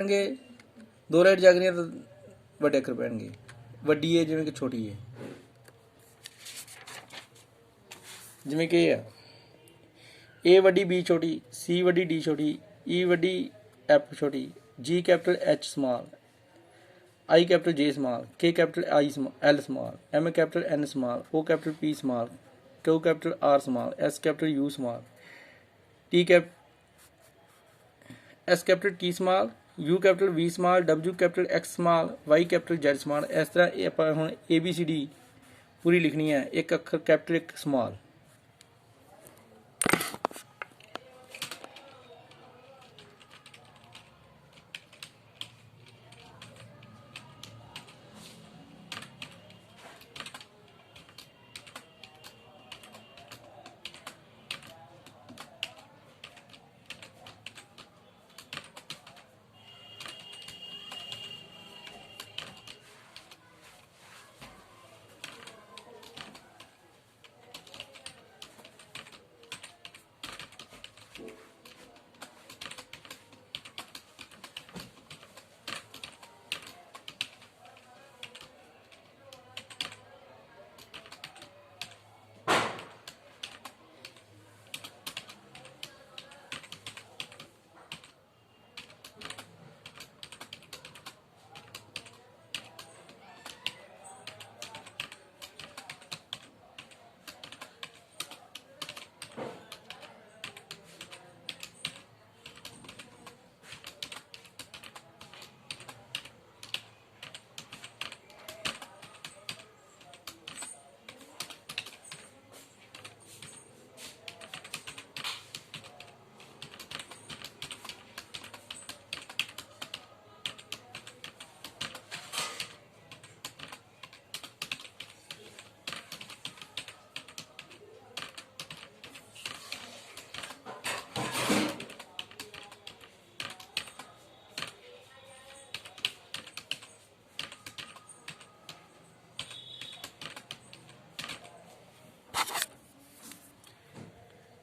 पैणगे, दो लाइट जग रही तो वड्डे अखर पैणगे। वड्डी है जिवें कि छोटी है, जिवें कि है ए वड्डी बी छोटी, सी वड्डी डी छोटी, ई वड्डी एफ छोटी, G capital H small, I capital J small, K capital I L small, M capital N small, O capital P small, Q capital R small, S capital U small, T cap S capital T small, U capital V small, W capital X small, Y capital Z small. इस तरह आप हुण ABCD पूरी लिखनी है, एक अखर capital एक स्मॉल।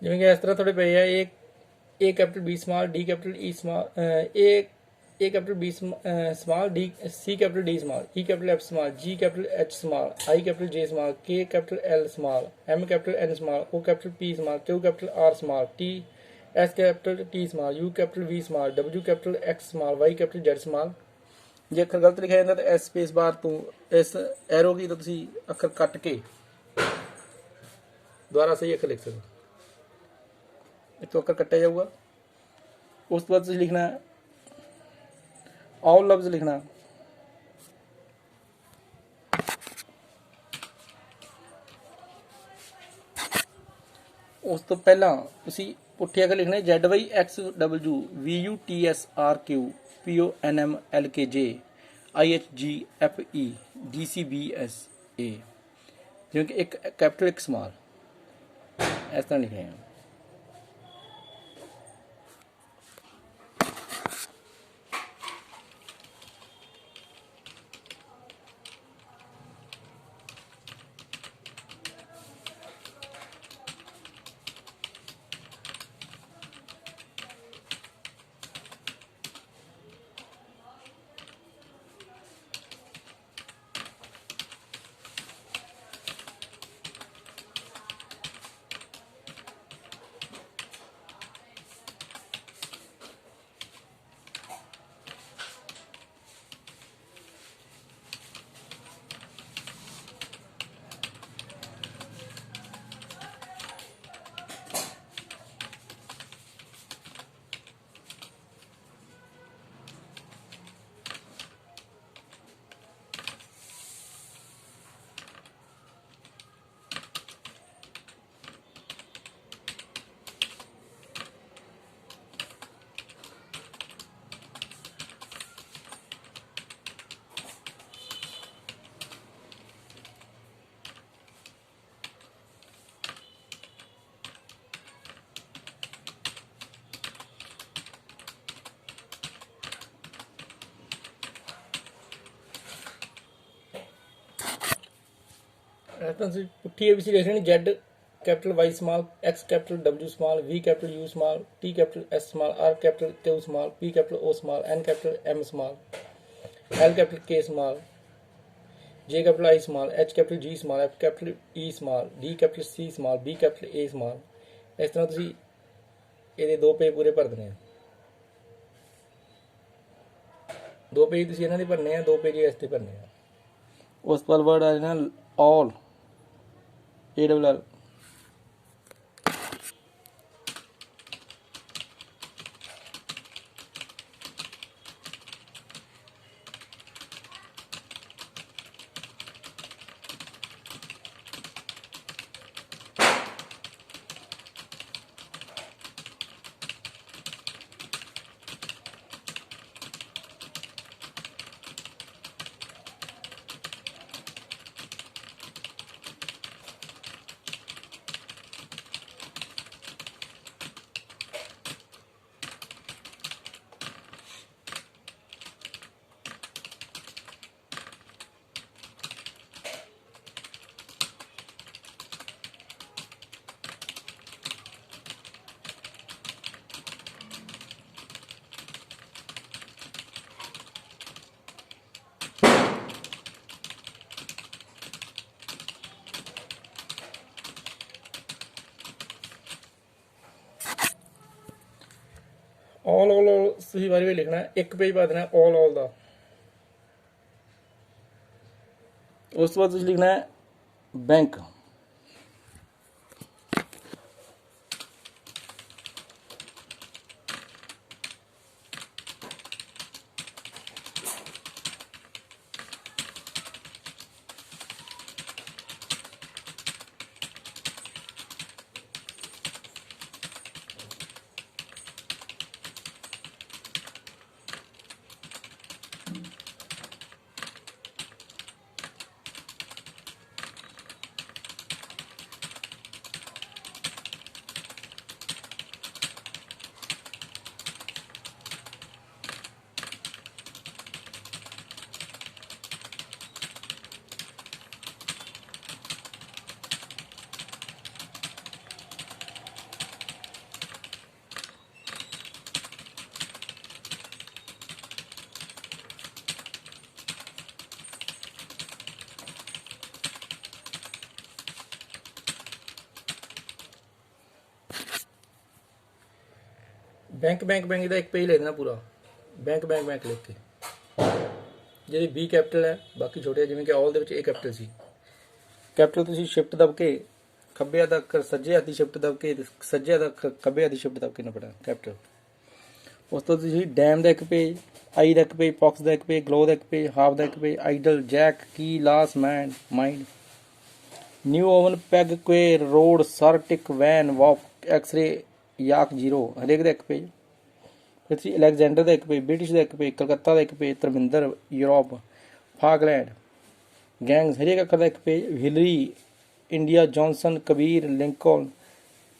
जिवें कि इस तरह थोड़े पे है, A capital B small, D capital E small, A capital B small, D C capital D small, E capital F small, G capital H small, I capital J small, K capital L small, M capital N small, O capital P small, Q capital R small, T S capital T small, U capital V small, W capital X small, Y capital Z small. जे अखर गलत लिखा जाता तो इस space bar तो इस arrow की तो तुसीं अखर कट के दोबारा सही अखर लिख सकते। तो अखर कट्टिया जाऊगा। उस तो बाद लिखना ऑल लफ्ज लिखना, उस तो पहला तुसी पुठे अखर लिखने ZYXWVUTSRQ PONMLKJ IHGFE DCBSA, जिवें कि एक कैपिटल एक स्मॉल, इस तरह लिखने हैं। पुठी ABC लिख लेनी, Z capital Y small, X capital W small, V capital U small, T capital S small, R capital Q small, P capital O small, N capital M small, L capital K small, J capital I small, H capital G small, F capital E small, D capital C small, B capital A small। ਇਸ ਤਰ੍ਹਾਂ ਤੁਸੀਂ ਇਹਦੇ 2 page ਪੂਰੇ ਭਰ ਦੇਣੇ ਆ। 2 page ਤੁਸੀਂ ਇਹਨਾਂ ਦੇ ਭਰਨੇ ਆ, 2 ਪੇਜ ਇਸ ਤੇ ਭਰਨੇ ਆ। ਉਸ ਤੋਂ ਬਾਅਦ ਵਰਡ ਆ ਜਾਣਾ all, ALL। ऑल ਤੁਸੀਂ ਵਾਰੀ ਵਾਰੀ ਲਿਖਣਾ ਹੈ। 1 ਪੇਜ ਪਾ ਦੇਣਾ ऑल ਦਾ। ਉਸ ਤੋਂ ਬਾਅਦ ਤੁਸੀਂ ਲਿਖਣਾ ਹੈ ਬੈਂਕ। बैंक ਦਾ 1 ਪੇਜ ਲੈ ਦੇਣਾ ਪੂਰਾ। बैंक ਲਿਖ ਕੇ ਜਿਹੜੀ B ਕੈਪੀਟਲ ਹੈ, ਬਾਕੀ ਛੋਟੇ ਜਿਵੇਂ ਕਿ ਆਲ ਦੇ ਵਿੱਚ A ਕੈਪੀਟਲ ਸੀ। ਕੈਪੀਟਲ ਤੁਸੀਂ ਸ਼ਿਫਟ ਦਬ ਕੇ ਖੱਬੇ ਹੱਥ ਤੱਕ, ਸੱਜੇ ਹੱਥ ਦੀ ਸ਼ਿਫਟ ਦਬ ਕੇ ਸੱਜੇ ਹੱਥ ਖੱਬੇ ਹੱਥ ਦੀ ਸ਼ਿਫਟ ਦਬ ਕੇ ਨਾ ਪੜਨਾ ਕੈਪੀਟਲ। ਉਸ ਤੋਂ ਤੁਸੀਂ ਡੈਮ ਦਾ 1 ਪੇਜ, ਆਈ ਦਾ 1 ਪੇਜ, ਪੌਕਸ ਦਾ 1 ਪੇਜ, ਗਲੋ ਦਾ 1 ਪੇਜ, ਹਾਫ ਦਾ 1 ਪੇਜ, ਆਈਡਲ, ਜੈਕ, ਕੀ, ਲਾਸ, ਮੈਨ, ਮਾइंड, new oven, peg, क्वेर, road, sir, टिक, वैन, वॉक, एक्सरे, याक, जीरो हरेक का 1 पेज। फिर ਤੁਸੀਂ ਅਲੈਗਜ਼ੈਂਡਰ ਦਾ 1 पेज, ब्रिटिश का 1 पेज, कलकत्ता का 1 page, Dharminder, Europe, Falkland, Ganges हरेक अखर का 1 पेज, Hillary, India, Johnson, Kabir, Lincoln,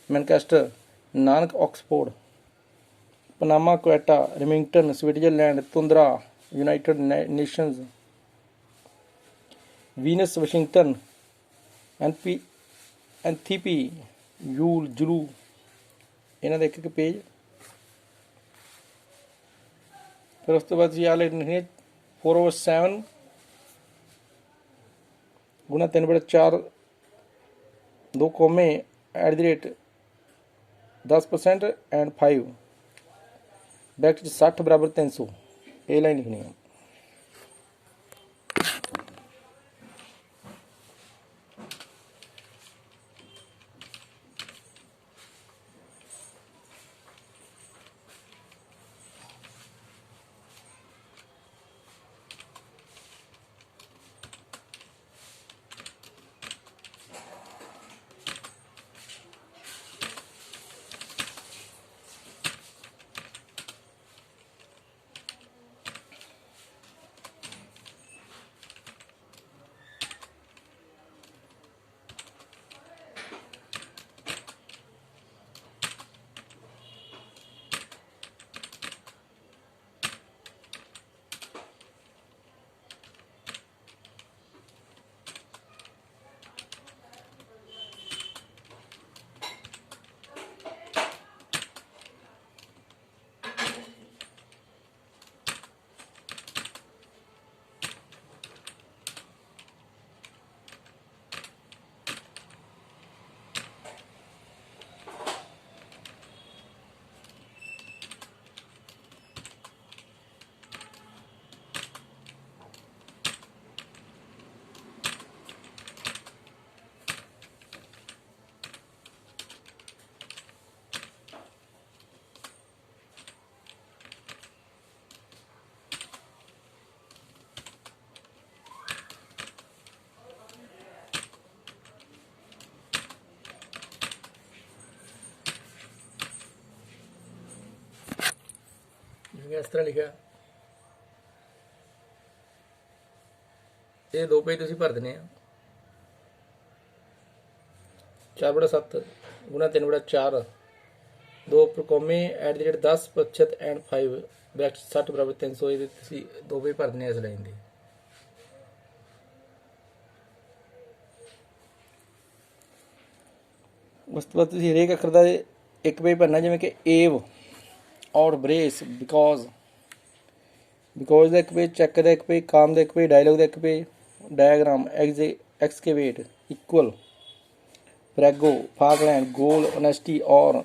Manchester, Nanak, Oxford, Panama, Quetta, Remington, Switzerland, tundra, United Nations, Venus, Washington, Xanthippe, Yule, Zulu, इन्हों का 1 पेज। फिर उस तो बाद जी आ लिखने 4/7 गुणा 3/4 2 कॉमे @ 10% एंड 5 ब्रैकेट 60 = 300 ये लाइन लिखनी है। इस तरह लिखा ये 2 पेज तुसीं भर देने 4/7 गुणा 3/4 2 प्रकोमे @ 10% एंड 5 ब्रैकेट 60 = 300 ये तुसीं 2 पेज भर देने इस लाइन के। उस तो बाद तुसीं हरेक अखर का एक पेज भरना जिवें कि एव और ब्रेस बिकॉज का एक पेज चेक का एक पेज काम का एक पेज डायलॉग का एक पेज डायग्राम एक्सकेवेट इक्वल प्रैगो फाकलैंड गोल ऑनेस्टी और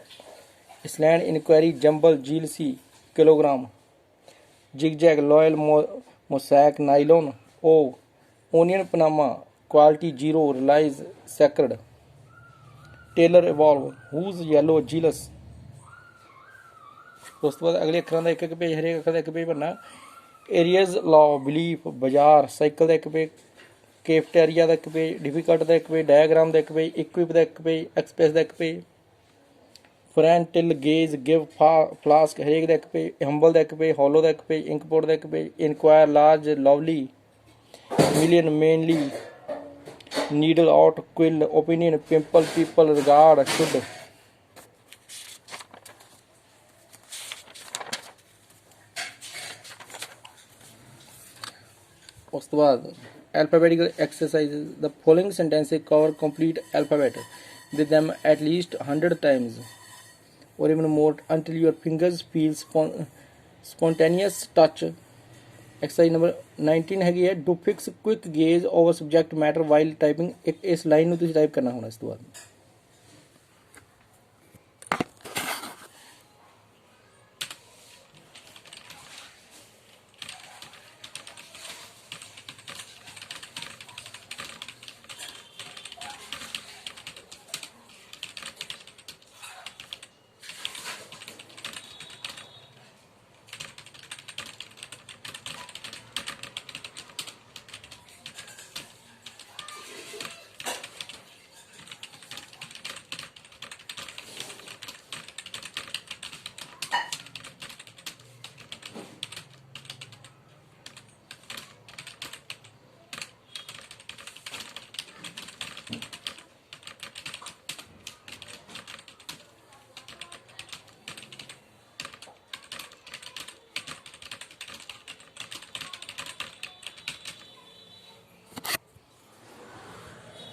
island inquiry jumble jealousy kilogram zigzag loyal mosaic nylon O onion Panama quality 0 realise sacred tailor evolve whose yellow zealous. उस तो बाद अगले अखर का एक एक पेज हरेक अखर का एक पेज भरना एरियज लॉ बिलीफ बाजार साइकिल का एक पेज कैफेटेरिया का एक पेज डिफिकल्ट का एक पेज डायग्राम का एक पेज इक्विप का एक पेज एक्सप्रेस का एक page friend till gauge give flask हरेक का एक पेज हंबल का एक पेज हॉलो का एक पेज इंकपोर्ट का एक page inquire large lovely million mainly needle out quill opinion pimple people regard should. उस तो बाद alphabetical exercises the following sentences cover complete alphabet with them at least 100 times or even more until your fingers feel spontaneous touch। exercise number 19 हैगी है do fix quick gaze over subject matter while typing एक इस line ਨੂੰ ਤੁਸੀਂ type करना होना इस तो बाद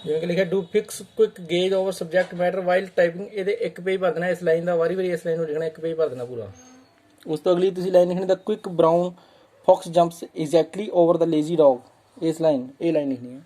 ਜਿਵੇਂ ਕਿ ਲਿਖਿਆ do fix quick gauge over subject matter while typing ਇਹਦੇ ਇੱਕ ਪੇਜ ਭਰ ਦੇਣਾ ਇਸ ਲਾਈਨ ਦਾ ਵਾਰੀ ਵਾਰੀ ਇਸ ਲਾਈਨ ਨੂੰ ਲਿਖਣਾ ਇੱਕ ਪੇਜ ਭਰ ਦੇਣਾ ਪੂਰਾ। ਉਸ ਤੋਂ ਅਗਲੀ ਤੁਸੀਂ ਲਾਈਨ ਲਿਖਣੀ the quick brown fox jumps exactly over the lazy dog ਇਸ ਲਾਈਨ ਇਹ ਲਾਈਨ ਲਿਖਣੀ ਹੈ।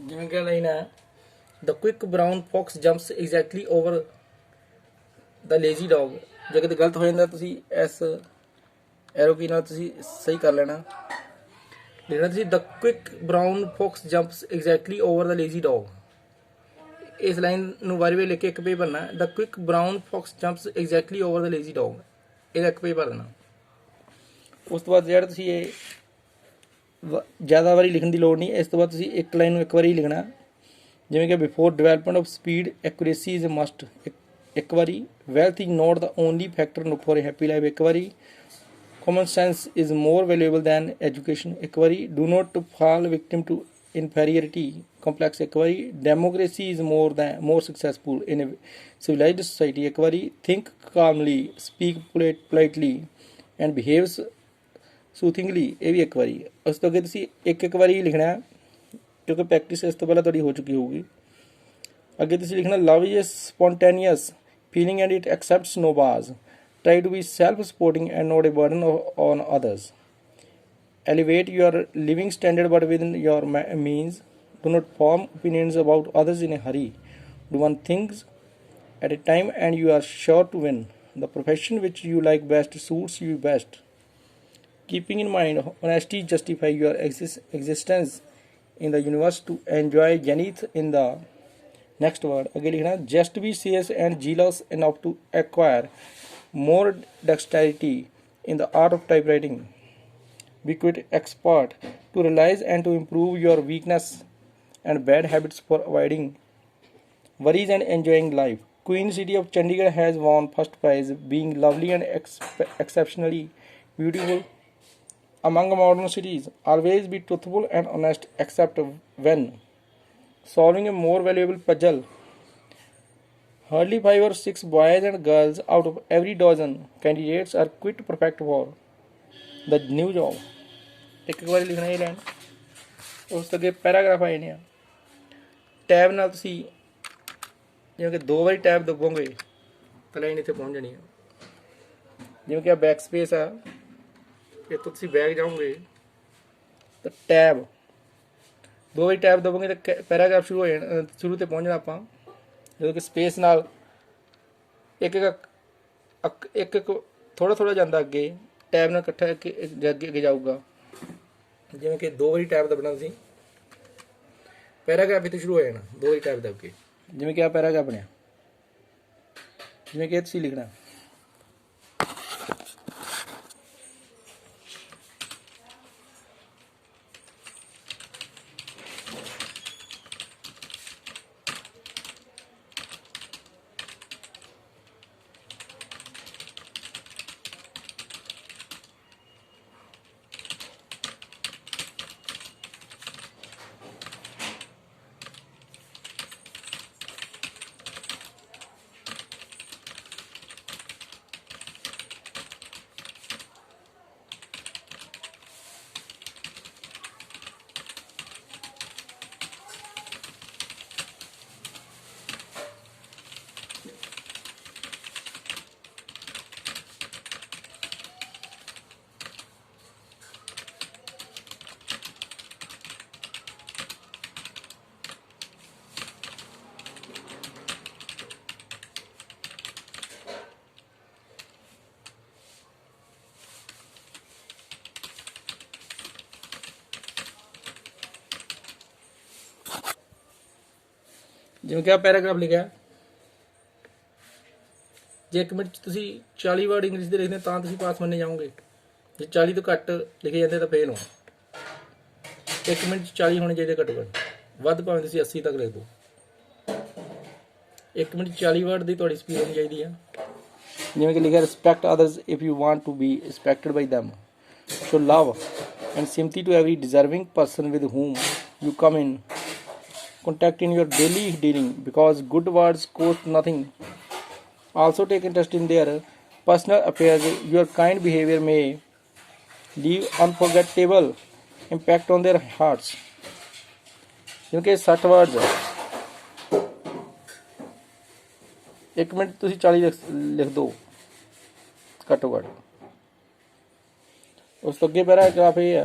ਜਿਵੇਂ ਕਿ ਲਾਈਨ ਹੈ the quick brown fox jumps exactly over the lazy dog. ਜੇ ਕਿਤੇ ਗਲਤ ਹੋ ਜਾਂਦਾ ਤੁਸੀਂ ਇਸ ਐਰੋ ਕੀ ਨਾਲ ਤੁਸੀਂ ਸਹੀ ਕਰ ਲੈਣਾ। ਲਿਖਣਾ ਤੁਸੀਂ the quick brown fox jumps exactly over the lazy dog. ਇਸ ਲਾਈਨ ਨੂੰ ਵਾਰੀ ਵਾਰੀ ਲਿਖ ਕੇ ਇੱਕ ਪੇਜ ਭਰਨਾ the quick brown fox jumps exactly over the lazy dog ਇਹਦਾ ਇੱਕ ਪੇਜ ਭਰ ਦੇਣਾ। ਉਸ ਤੋਂ ਬਾਅਦ ਜਿਹੜਾ ਤੁਸੀਂ ਇਹ ज़्यादा वारी लिखने की लोड़ नहीं। इस तो बाद तुसी एक लाइन में एक बार ही लिखना जिवें कि before development of speed accuracy is must एक बारी wealth is not the only factor for a happy life एक बारी Common sense is more valuable than education. Equality, do not fall victim to inferiority complex. Equality, democracy is more successful in a civilized society. Equality, think calmly, speak politely, and behaves ਸੂਥਿੰਗਲੀ ਇਹ ਵੀ ਇੱਕ ਵਾਰੀ ਉਸ ਤੋਂ ਅੱਗੇ ਤੁਸੀਂ ਇੱਕ ਇੱਕ ਵਾਰੀ ਲਿਖਣਾ ਹੈ ਕਿਉਂਕਿ ਪ੍ਰੈਕਟਿਸ ਇਸ ਤੋਂ ਪਹਿਲਾਂ ਤੁਹਾਡੀ ਹੋ ਚੁੱਕੀ ਹੋਊਗੀ ਅੱਗੇ ਤੁਸੀਂ ਲਿਖਣਾ love is spontaneous feeling and it accepts no bars try to be self-supporting and not a burden on others. Elevate your living standard but within your means. Do not form opinions about others in a hurry. Do one things at a time and you are sure to win. The profession which you like best suits you best. Keeping in mind honesty justify your existence in the universe to enjoy zenith in the next word. Again likhna just be serious and zealous enough to acquire more dexterity in the art of typewriting. Be quite expert to realize and to improve your weakness and bad habits for avoiding worries and enjoying life. Queen City of Chandigarh has won first prize being lovely and exceptionally beautiful among modern cities. Always be truthful and honest except when solving a more valuable puzzle. Hardly 5 or 6 boys and girls out of every dozen candidates are quite perfect for the new job. ਇੱਕ ਵਾਰੀ ਲਿਖਣਾ ਇਹ line ਉਸ ਤੋਂ ਅੱਗੇ paragraph ਆਏ ਨੇ tab ਨਾਲ ਤੁਸੀਂ ਜਿਵੇਂ ਕਿ 2 ਵਾਰੀ ਟੈਬ ਦਬੋਗੇ ਤਾਂ ਲਾਈਨ ਇੱਥੇ ਪਹੁੰਚ ਜਾਣੀ ਹੈ ਜਿਵੇਂ ਕਿ ਆ ਬੈਕ ਸਪੇਸ ਆ ਇਹ ਤੋਂ ਤੁਸੀਂ ਬੈਕ ਜਾਓਗੇ ਤਾਂ ਟੈਬ 2 ਵਾਰੀ ਟੈਬ ਦਬੋਗੇ ਤਾਂ ਪੈਰਾਗ੍ਰਾਫ ਸ਼ੁਰੂ ਹੋ ਜਾਣਾ ਸ਼ੁਰੂ ਤੇ ਪਹੁੰਚਣਾ ਆਪਾਂ ਜਦੋਂ ਕਿ ਸਪੇਸ ਨਾਲ ਇੱਕ ਇੱਕ ਥੋੜ੍ਹਾ ਥੋੜ੍ਹਾ ਜਾਂਦਾ ਅੱਗੇ ਟੈਬ ਨਾਲ ਇਕੱਠਾ ਅੱਗੇ ਜਾਊਗਾ ਜਿਵੇਂ ਕਿ 2 ਵਾਰੀ ਟੈਬ ਦਬਣਾ ਤੁਸੀਂ ਪੈਰਾਗ੍ਰਾਫ ਇੱਥੇ ਸ਼ੁਰੂ ਹੋ ਜਾਣਾ 2 ਵਾਰੀ ਟੈਬ ਦਬ ਕੇ ਜਿਵੇਂ ਕਿ ਆ ਪੈਰਾਗ੍ਰਾਫ ਬਣਿਆ ਜਿਵੇਂ ਕਿ ਤੁਸੀਂ ਲਿਖਣਾ ਜਿਵੇਂ ਕਿ ਆ ਪੈਰਾਗ੍ਰਾਫ ਲਿਖਿਆ ਜੇ 1 ਮਿੰਟ 'ਚ ਤੁਸੀਂ 40 ਵਰਡ ਇੰਗਲਿਸ਼ ਦੇ ਲਿਖਦੇ ਤਾਂ ਤੁਸੀਂ ਪਾਸ ਮੰਨੇ ਜਾਓਗੇ ਜੇ 40 ਤੋਂ ਘੱਟ ਲਿਖੇ ਜਾਂਦੇ ਤਾਂ ਫੇਲ ਹੋ 1 ਮਿੰਟ 'ਚ 40 ਹੋਣੇ ਚਾਹੀਦੇ ਘੱਟੋ ਘੱਟ ਵੱਧ ਭਾਵੇਂ ਤੁਸੀਂ 80 ਤੱਕ ਲਿਖ ਦਿਓ 1 ਮਿੰਟ 'ਚ 40 ਵਰਡ ਦੀ ਤੁਹਾਡੀ ਸਪੀਡ ਹੋਣੀ ਚਾਹੀਦੀ ਆ ਜਿਵੇਂ ਕਿ ਲਿਖਿਆ respect others if you want to be respected by them. Show love and sympathy to every deserving person with whom you come in contact in your daily dealing because good words cost nothing. Also take interest in their personal affairs. Your kind behavior may leave unforgettable impact on their hearts. क्योंकि 60 words है 1 minute ਤੁਸੀਂ 40 ਲਿਖ ਦਿਓ ਘੱਟੋ ਘੱਟ ਉਸ ਤੋਂ ਅੱਗੇ ਪੈਰਾਗ੍ਰਾਫ ਇਹ ਹੈ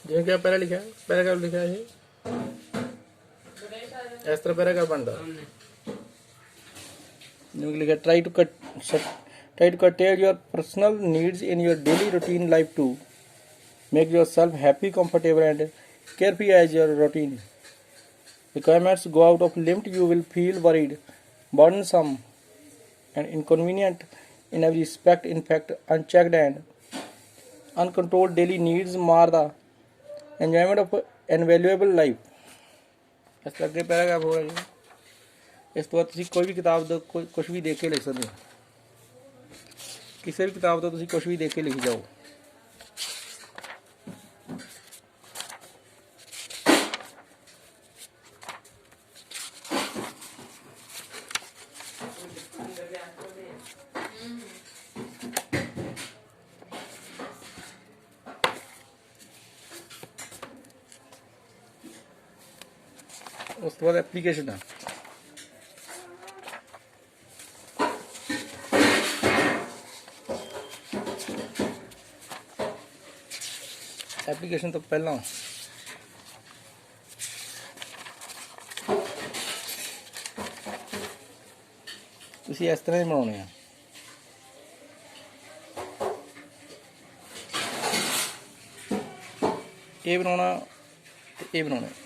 जिवें कि पहले लिखा है पैराग्राफ लिखा है इस तरह पैराग्राफ बनता जिवें कि लिखा try to curtail your personal needs in your daily routine life to make yourself happy, comfortable and carefree as your routine requirements go out of limit. You will feel worried, burdensome and inconvenient in every respect. In fact, unchecked and uncontrolled daily needs mar the enjoyment of invaluable life. इस तरह के paragraph हो रहा है। इस तो बाद तुसीं कोई भी किताब दो कुछ भी देख के लिख सकते हो किसी भी किताब तो तुसीं कुछ भी देख के लिख जाओ उस तो बाद एप्लीकेशन है एप्लीकेशन तो पहला तुसीं इस तरह ही बनाने हैं ये बनाना ते ये बनाना